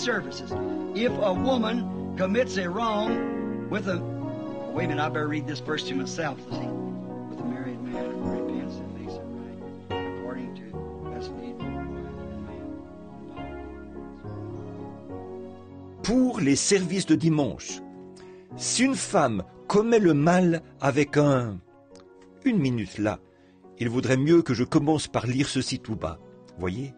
services. If a woman commits a wrong with a... Wait a minute, I better read this verse to myself. See? With a married man who repents and makes it right, according to as need for wife and man. Pour les services de dimanche, si une femme commet le mal avec un... Une minute là, il vaudrait mieux que je commence par lire ceci tout bas. Voyez?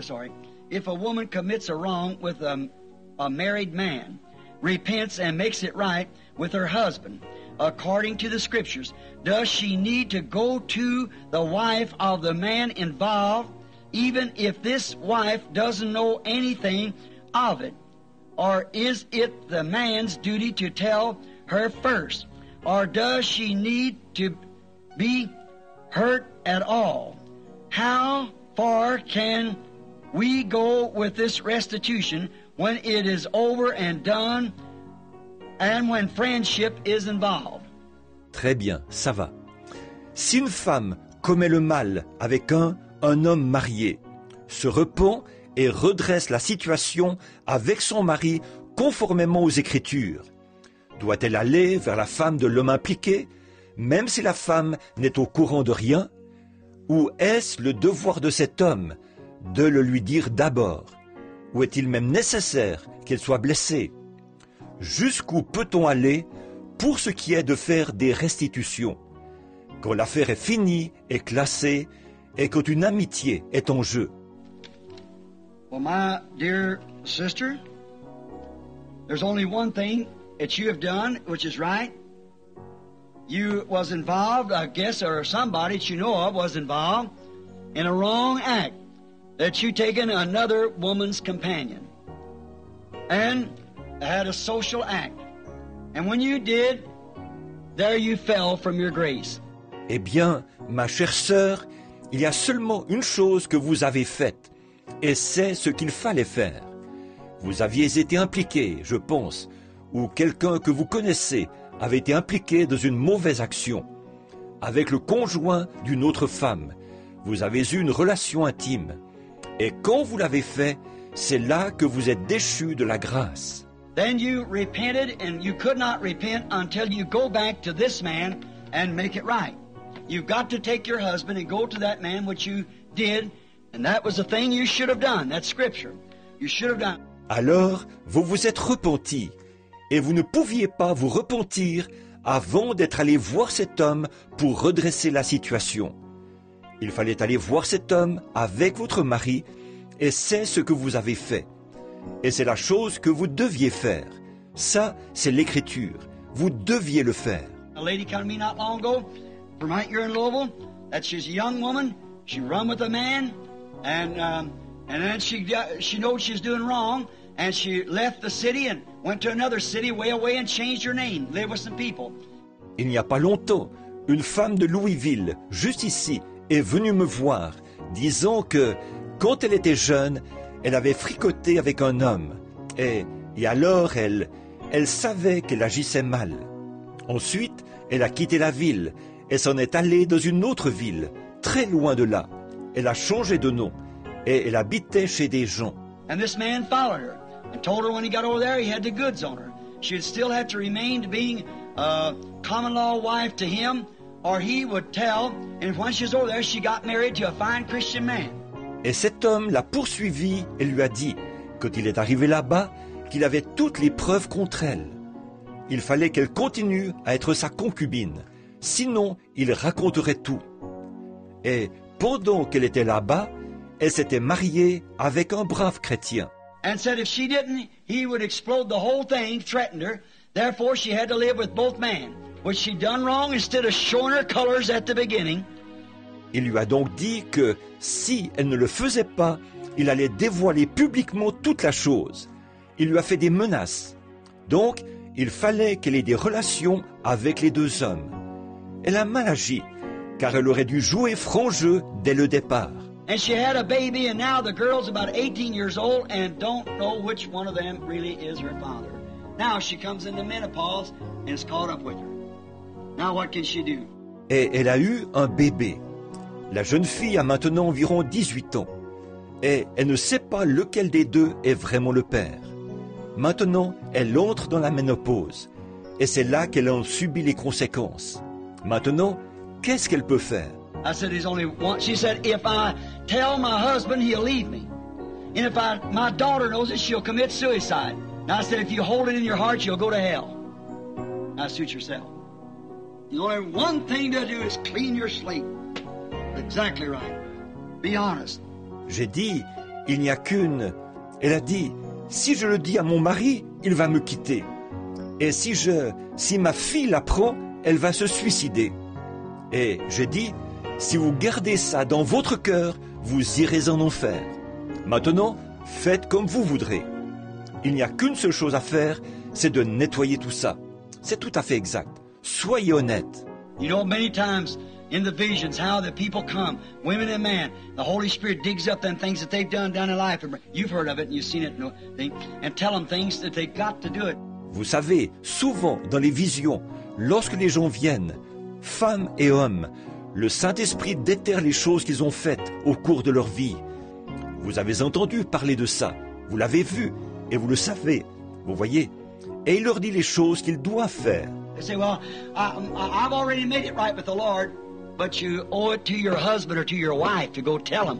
Sorry. If a woman commits a wrong with a married man, repents and makes it right with her husband, according to the scriptures, does she need to go to the wife of the man involved, even if this wife doesn't know anything of it? Or is it the man's duty to tell her first? Or does she need to be hurt at all? How far can we go with this restitution when it is over and done and when friendship is involved? Très bien, ça va. Si une femme commet le mal avec un homme marié, se repent et redresse la situation avec son mari conformément aux Écritures, doit-elle aller vers la femme de l'homme impliqué, même si la femme n'est au courant de rien? Ou est-ce le devoir de cet homme de le lui dire d'abord? Ou est-il même nécessaire qu'elle soit blessée? Jusqu'où peut-on aller pour ce qui est de faire des restitutions, quand l'affaire est finie et classée et quand une amitié est en jeu? Well, my dear sister, there's only one thing that you have done which is right. You was involved, I guess, or somebody that you know of was involved in a wrong act, that you taken another woman's companion and had a social act. And when you did, there you fell from your grace. Eh bien, ma chère sœur, il y a seulement une chose que vous avez faite, et c'est ce qu'il fallait faire. Vous aviez été impliqué, je pense, ou quelqu'un que vous connaissez avait été impliqué dans une mauvaise action. Avec le conjoint d'une autre femme, vous avez eu une relation intime. Et quand vous l'avez fait, c'est là que vous êtes déchu de la grâce. Then you repented, and you could not repent until you go back to this man and make it right. You've got to take your husband and go to that man, which you did, and that was the thing you should have done. That's Scripture. You should have done. Alors, vous vous êtes repenti, et vous ne pouviez pas vous repentir avant d'être allé voir cet homme pour redresser la situation. Il fallait aller voir cet homme avec votre mari, et c'est ce que vous avez fait. Et c'est la chose que vous deviez faire. Ça, c'est l'Écriture. Vous deviez le faire. A lady came to me not long ago from right here in Louisville. That she's a young woman. She run with a man, and then she knows she's doing wrong, and she left the city and went to another city way away and changed her name, live with some people. Il n'y a pas longtemps, une femme de Louisville, juste ici, est venue me voir, disant que, quand elle était jeune, elle avait fricoté avec un homme, et alors elle savait qu'elle agissait mal. Ensuite, elle a quitté la ville, et s'en est allée dans une autre ville, très loin de là. Elle a changé de nom, et elle habitait chez des gens. And this man followed her and told her when he got over there he had the goods on her. She'd still have to remain being a common-law wife to him, or he would tell, and when she was over there, she got married to a fine Christian man. Et cet homme l'a poursuivie et lui a dit, quand il est arrivé là-bas, qu'il avait toutes les preuves contre elle. Il fallait qu'elle continue à être sa concubine, sinon il raconterait tout. Et pendant qu'elle était là-bas, elle s'était mariée avec un brave chrétien. And said if she didn't, he would explode the whole thing, threatened her. Therefore, she had to live with both men, which she done wrong instead of showing her colors at the beginning. Il lui a donc dit que si elle ne le faisait pas, il allait dévoiler publiquement toute la chose. Il lui a fait des menaces. Donc, il fallait qu'elle ait des relations avec les deux hommes. Elle a mal agi, car elle aurait dû jouer franc jeu dès le départ. And she had a baby, and now the girl's about 18 years old and don't know which one of them really is her father. Now she comes into menopause and it's caught up with her. Now what can she do? Et elle a eu un bébé. La jeune fille a maintenant environ 18 ans. et elle ne sait pas lequel des deux est vraiment le père. Maintenant, elle entre dans la ménopause et c'est là qu'elle en subit les conséquences. Maintenant, qu'est-ce qu'elle peut faire? I said, there's only one. She said, if I tell my husband, he'll leave me. And if my daughter knows it, she'll commit suicide. Now I said, if you hold it in your heart, you'll go to hell. Now suit yourself. The only one thing to do is clean your slate. Exactly right. Be honest. J'ai dit, il n'y a qu'une. Elle a dit, si je le dis à mon mari, il va me quitter. Et si ma fille l'apprend, elle va se suicider. Et j'ai dit, si vous gardez ça dans votre cœur, vous irez en enfer. Maintenant, faites comme vous voudrez. Il n'y a qu'une seule chose à faire, c'est de nettoyer tout ça. C'est tout à fait exact. Soyez honnête. You know, many times in the visions, how the people come, women and men, the Holy Spirit digs up them things that they've done down in life. You've heard of it and you've seen it, and tell them things that they've got to do it. Vous savez, souvent dans les visions, lorsque les gens viennent, femmes et hommes, le Saint-Esprit déterre les choses qu'ils ont faites au cours de leur vie. Vous avez entendu parler de ça, vous l'avez vu et vous le savez, vous voyez. Et il leur dit les choses qu'ils doivent faire. They say, well, I've already made it right with the Lord, but you owe it to your husband or to your wife to go tell him.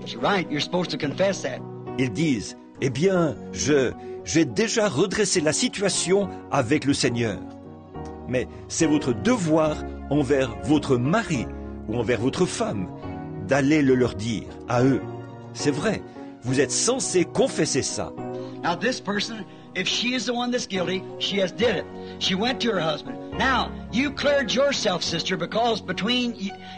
You're right, you're supposed to confess that. Ils disent, eh bien, j'ai déjà redressé la situation avec le Seigneur. Mais c'est votre devoir envers votre mari ou envers votre femme d'aller le leur dire à eux. C'est vrai, vous êtes censé confesser ça. Now this person, if she is the one that's guilty, she has did it. She went to her husband. Now, you cleared yourself, sister, because between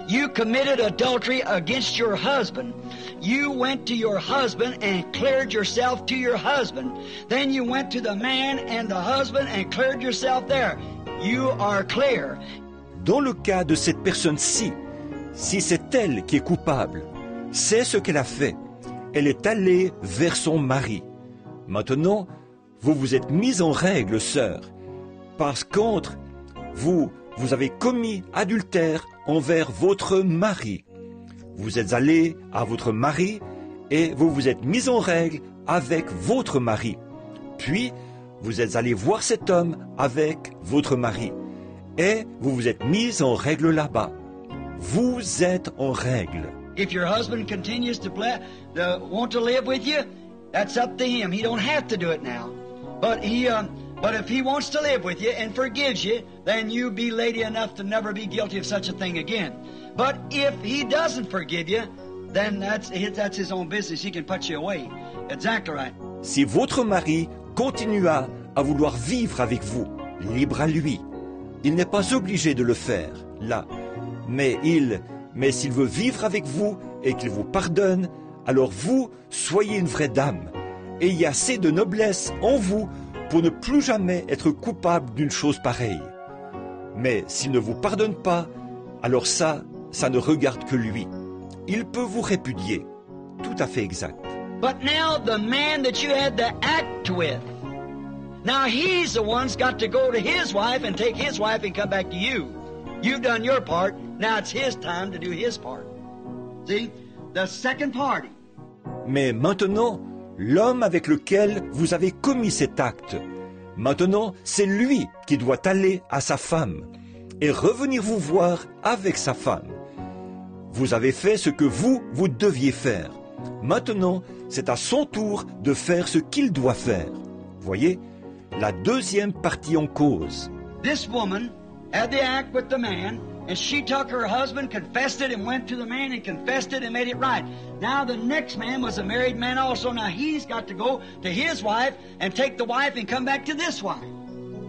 you committed adultery against your husband. You went to your husband and cleared yourself to your husband. Then you went to the man and the husband and cleared yourself there. You are clear. Dans le cas de cette personne-ci, si c'est elle qui est coupable, c'est ce qu'elle a fait. Elle est allée vers son mari. Maintenant, vous vous êtes mis en règle, sœur, parce qu'entre vous avez commis adultère envers votre mari. Vous êtes allé à votre mari et vous vous êtes mis en règle avec votre mari. Puis, vous êtes allé voir cet homme avec votre mari. Et vous vous êtes mis en règle là-bas. Vous êtes en règle. If your husband continues to want to live with you, that's up to him. He don't have to do it now. But if he wants to live with you and forgives you, then you be lady enough to never be guilty of such a thing again. But if he doesn't forgive you, then that's his own business. He can put you away. Exactly right. Si votre mari continue à vouloir vivre avec vous, libre à lui. Il n'est pas obligé de le faire, là. Mais s'il veut vivre avec vous et qu'il vous pardonne, alors vous, soyez une vraie dame. Et il y a assez de noblesse en vous pour ne plus jamais être coupable d'une chose pareille. Mais s'il ne vous pardonne pas, alors ça ne regarde que lui. Il peut vous répudier. Tout à fait exact. But now the man that you had to act with, now he's the one's got to go to his wife and take his wife and come back to you. You've done your part, now it's his time to do his part. See, the second party. Mais maintenant, l'homme avec lequel vous avez commis cet acte, maintenant, c'est lui qui doit aller à sa femme et revenir vous voir avec sa femme. Vous avez fait ce que vous deviez faire. Maintenant, c'est à son tour de faire ce qu'il doit faire. Voyez, la deuxième partie en cause. This woman had the act with the man, and she took her husband, confessed it, and went to the man and confessed it and made it right. Now the next man was a married man also. Now he's got to go to his wife and take the wife and come back to this wife.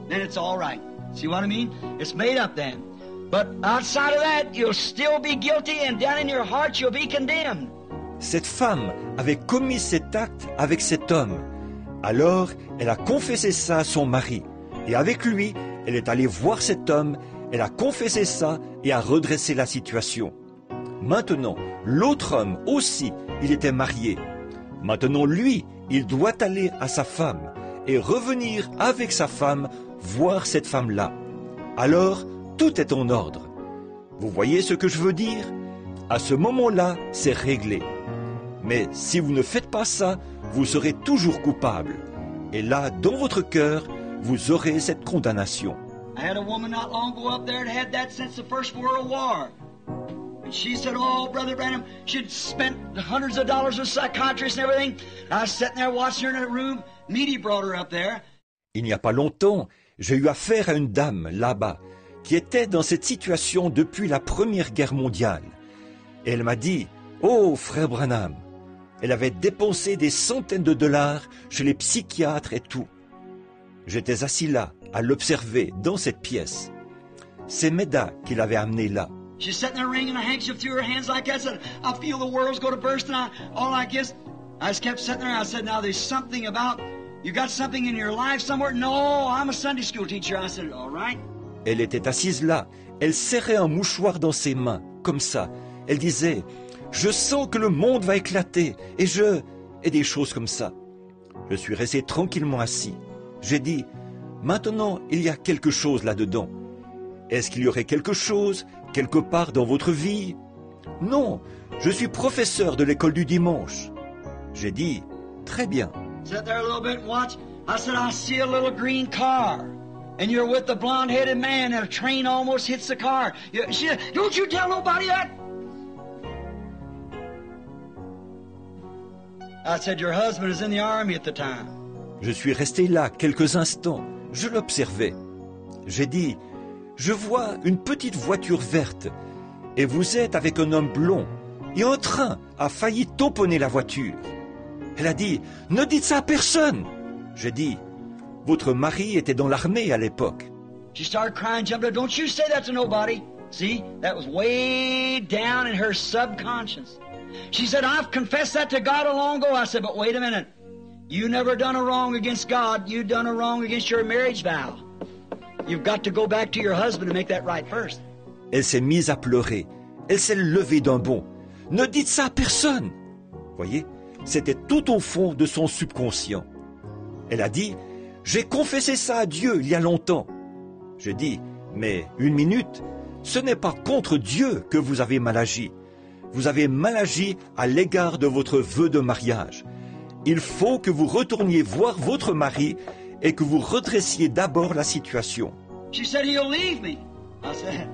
Then it's all right. See what I mean? It's made up then. But outside of that, you'll still be guilty, and down in your heart you'll be condemned. Cette femme avait commis cet acte avec cet homme. Alors, elle a confessé ça à son mari. Et avec lui, elle est allée voir cet homme, elle a confessé ça et a redressé la situation. Maintenant, l'autre homme aussi, il était marié. Maintenant, lui, il doit aller à sa femme et revenir avec sa femme voir cette femme-là. Alors, tout est en ordre. Vous voyez ce que je veux dire? À ce moment-là, c'est réglé. Mais si vous ne faites pas ça, vous serez toujours coupable. Et là, dans votre cœur, vous aurez cette condamnation. I had a woman not long ago up there that had that since the First World War. And she said, oh, Brother Branham, she'd spent hundreds of dollars with psychiatrists and everything. I was sitting there watching her in a room. Meady brought her up there. Il n'y a pas longtemps, j'ai eu affaire à une dame là-bas qui était dans cette situation depuis la Première Guerre mondiale. Et elle m'a dit, « Oh, frère Branham !» Elle avait dépensé des centaines de dollars chez les psychiatres et tout. J'étais assis là, à l'observer, dans cette pièce. C'est Meda qui l'avait amenée là. She's sitting there wringing a handkerchief through her hands like that. Said, I feel the world's going to burst. And I just kept sitting there. I said, now there's something about, you got something in your life somewhere? No, I'm a Sunday school teacher. I said, all right. Elle était assise là. Elle serrait un mouchoir dans ses mains, comme ça. Elle disait, je sens que le monde va éclater. Et des choses comme ça. Je suis resté tranquillement assis. J'ai dit, maintenant, il y a quelque chose là-dedans. Est-ce qu'il y aurait quelque chose, quelque part dans votre vie? Non, je suis professeur de l'école du dimanche. J'ai dit, très bien. Sit there a little bit and watch. I said, I see a little green car. And you're with the blonde-headed man and a train almost hits the car. She said, don't you tell nobody that. I said, your husband is in the army at the time. Je suis resté là quelques instants. Je l'observais. J'ai dit, je vois une petite voiture verte et vous êtes avec un homme blond et un train a failli tamponner la voiture. Elle a dit, ne dites ça à personne. J'ai dit, votre mari était dans l'armée à l'époque. She started crying, jumping up, don't you say that to nobody. See, that was way down in her subconscious. She said, I've confessed that to God long ago. I said, but wait a minute. You never done a wrong against God. You done a wrong against your marriage vow. You've got to go back to your husband and make that right first. Elle s'est mise à pleurer. Elle s'est levée d'un bond. Ne dites ça à personne. Voyez, c'était tout au fond de son subconscient. Elle a dit, j'ai confessé ça à Dieu il y a longtemps. J'ai dit, mais une minute, ce n'est pas contre Dieu que vous avez mal agi. Vous avez mal agi à l'égard de votre vœu de mariage. Il faut que vous retourniez voir votre mari et que vous redressiez d'abord la situation. She said, he'll leave me. I said,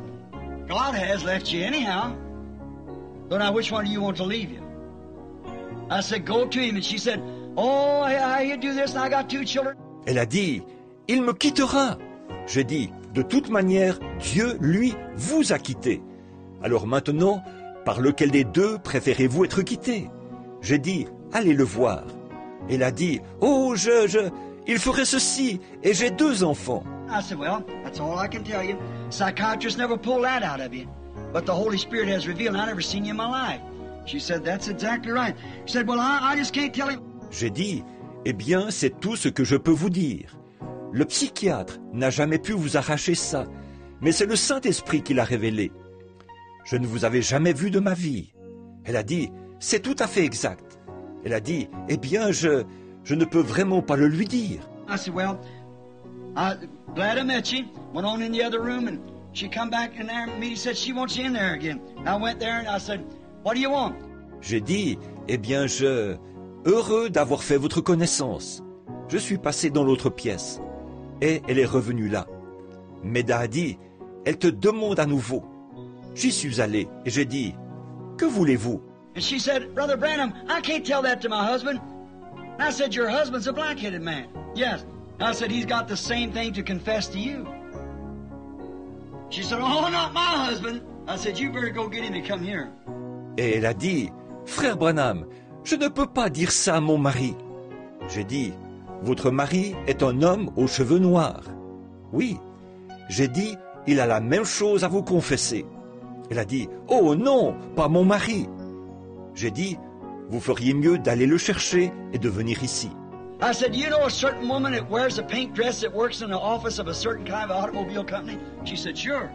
God has left you anyhow. So now which one do you want to leave you? I said, go to him. And she said, oh, I do this and I got 2 children. Elle a dit, il me quittera. J'ai dit, de toute manière, Dieu, lui, vous a quitté. Alors maintenant, par lequel des deux préférez-vous être quitté? J'ai dit, allez le voir. Elle a dit, oh, il ferait ceci, et j'ai 2 enfants. I said, well, that's all I can tell you. Psychiatrists never pull that out of you. But the Holy Spirit has revealed, I've never seen you in my life. She said, that's exactly right. She said, well, I just can't tell him. J'ai dit, eh bien, c'est tout ce que je peux vous dire. Le psychiatre n'a jamais pu vous arracher ça, mais c'est le Saint-Esprit qui l'a révélé. Je ne vous avais jamais vu de ma vie. Elle a dit, c'est tout à fait exact. Elle a dit, eh bien, je ne peux vraiment pas le lui dire. I said, well, glad I met you. Went on in the other room and she come back in there and me said she wants you in there again. I went there and I said, what do you want? J'ai dit, eh bien, heureux d'avoir fait votre connaissance. Je suis passé dans l'autre pièce. Et elle est revenue là. Meda a dit, elle te demande à nouveau. J'y suis allé et j'ai dit, que voulez-vous? And she said, Brother Branham, I can't tell that to my husband. And I said, your husband's a black-headed man. Yes. And I said, he's got the same thing to confess to you. She said, oh, not my husband. I said, you better go get him and come here. Et elle a dit, frère Branham, je ne peux pas dire ça à mon mari. J'ai dit, votre mari est un homme aux cheveux noirs. Oui. J'ai dit, il a la même chose à vous confesser. Elle a dit, oh non, pas mon mari. J'ai dit, vous feriez mieux d'aller le chercher et de venir ici. I said, you know a certain woman that wears a pink dress that works in the office of a certain kind of automobile company? She said, sure.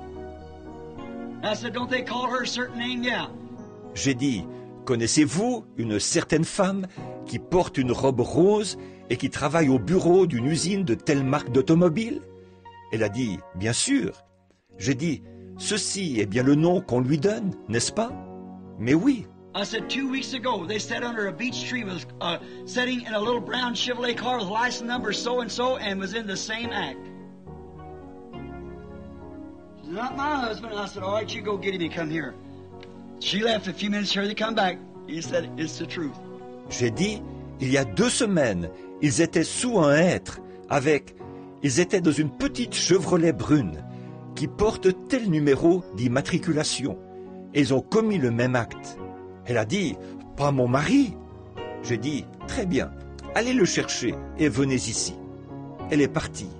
I said, don't they call her a certain name? Yeah. J'ai dit, connaissez-vous une certaine femme qui porte une robe rose et qui travaille au bureau d'une usine de telle marque d'automobile? Elle a dit, bien sûr. J'ai dit, ceci est bien le nom qu'on lui donne, n'est-ce pas? Mais oui. I said 2 weeks ago, they sat under a beech tree, was sitting in a little brown Chevrolet car with license number so-and-so, and was in the same act. Not my husband. I said, all right, you go get him and come here. She left a few minutes, here they come back. He said, it's the truth. J'ai dit, il y a 2 semaines, ils étaient sous un hêtre ils étaient dans une petite Chevrolet brune qui porte tel numéro d'immatriculation. Et ils ont commis le même acte. Elle a dit, pas mon mari. J'ai dit, très bien, allez le chercher et venez ici. Elle est partie.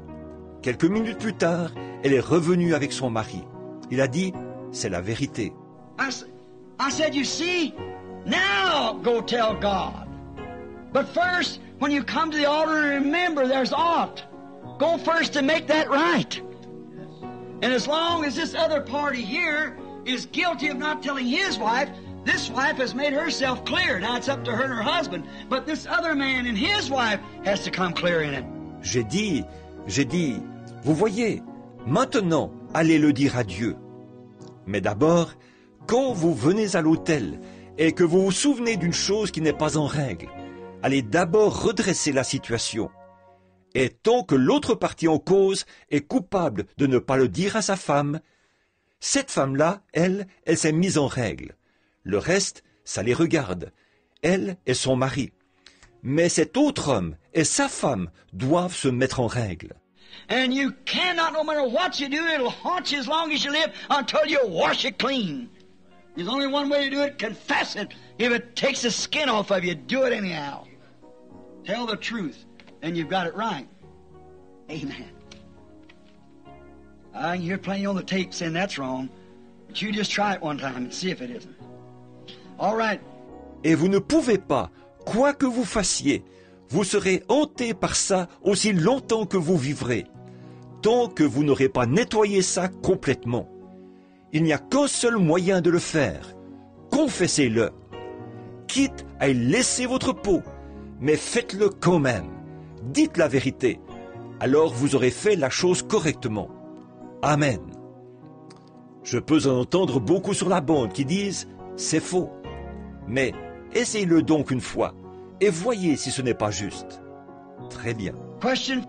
Quelques minutes plus tard, elle est revenue avec son mari. Il a dit, c'est la vérité. I said, you see, now go tell God. But first, when you come to the altar, remember there's ought. Go first to make that right. And as long as this other party here is guilty of not telling his wife, this wife has made herself clear. Now it's up to her and her husband. But this other man and his wife has to come clear in it. J'ai dit, vous voyez, maintenant, allez le dire à Dieu. Mais d'abord, quand vous venez à l'autel et que vous vous souvenez d'une chose qui n'est pas en règle, allez d'abord redresser la situation. Et tant que l'autre partie en cause est coupable de ne pas le dire à sa femme, cette femme-là, elle s'est mise en règle. Le reste, ça les regarde. Elle et son mari. Mais cet autre homme et sa femme doivent se mettre en règle. And you cannot, no matter what you do, it'll haunt you as long as you live until you wash it clean. There's only one way to do it, confess it. If it takes the skin off of you, do it anyhow. Tell the truth, and you've got it right. Amen. I can hear plenty on the tape saying that's wrong, but you just try it one time and see if it isn't. All right. Et vous ne pouvez pas, quoi que vous fassiez, vous serez hanté par ça aussi longtemps que vous vivrez, tant que vous n'aurez pas nettoyé ça complètement. Il n'y a qu'un seul moyen de le faire. Confessez-le. Quitte à y laisser votre peau, mais faites-le quand même. Dites la vérité. Alors vous aurez fait la chose correctement. Amen. Je peux en entendre beaucoup sur la bande qui disent « c'est faux ». Mais essayez-le donc une fois et voyez si ce n'est pas juste. Très bien. Question